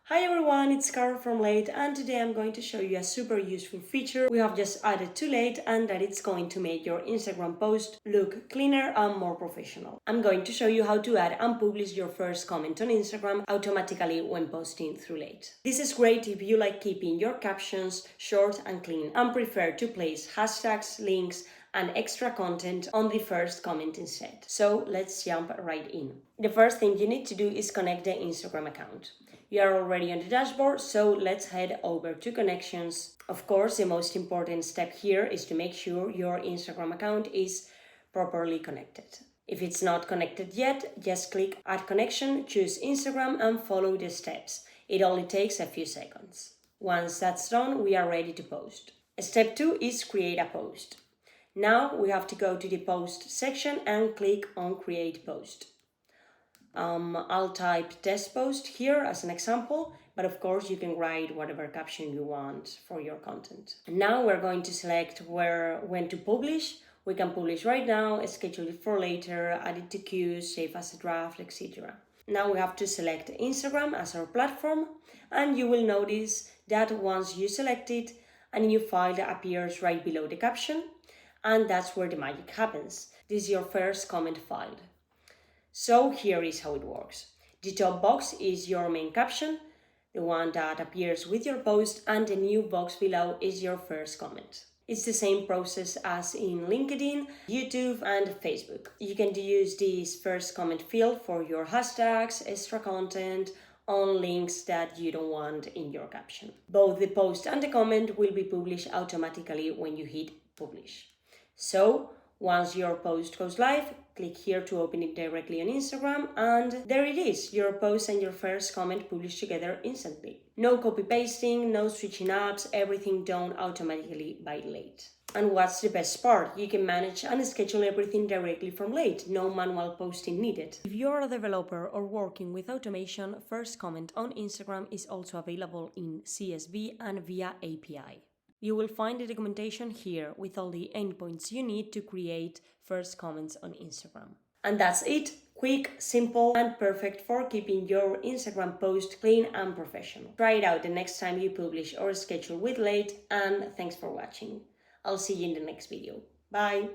Hi everyone, it's Carol from Late, and today I'm going to show you a super useful feature we have just added to Late, and that it's going to make your Instagram post look cleaner and more professional. I'm going to show you how to add and publish your first comment on Instagram automatically when posting through Late. This is great if you like keeping your captions short and clean and prefer to place hashtags, links, and extra content on the first comment instead. So let's jump right in. The first thing you need to do is connect the Instagram account. You are already on the dashboard, so let's head over to connections. Of course, the most important step here is to make sure your Instagram account is properly connected. If it's not connected yet, just click Add Connection, choose Instagram and follow the steps. It only takes a few seconds. Once that's done, we are ready to post. Step 2 is create a post. Now we have to go to the post section and click on Create Post. I'll type test post here as an example, but of course you can write whatever caption you want for your content. And now we're going to select when to publish. We can publish right now, schedule it for later, add it to queues, save as a draft, etc. Now we have to select Instagram as our platform, and you will notice that once you select it, a new file appears right below the caption, and that's where the magic happens. This is your first comment file. So here is how it works. The top box is your main caption, the one that appears with your post, and the new box below is your first comment. It's the same process as in LinkedIn, YouTube, and Facebook. You can use this first comment field for your hashtags, extra content, on links that you don't want in your caption. Both the post and the comment will be published automatically when you hit publish. So once your post goes live, click here to open it directly on Instagram, and there it is, your post and your first comment published together instantly. No copy pasting, no switching apps, everything done automatically by Late. And what's the best part? You can manage and schedule everything directly from Late, no manual posting needed. If you're a developer or working with automation, first comment on Instagram is also available in CSV and via API. You will find the documentation here with all the endpoints you need to create first comments on Instagram. And that's it. Quick, simple, and perfect for keeping your Instagram post clean and professional. Try it out the next time you publish or schedule with Late, and thanks for watching. I'll see you in the next video. Bye!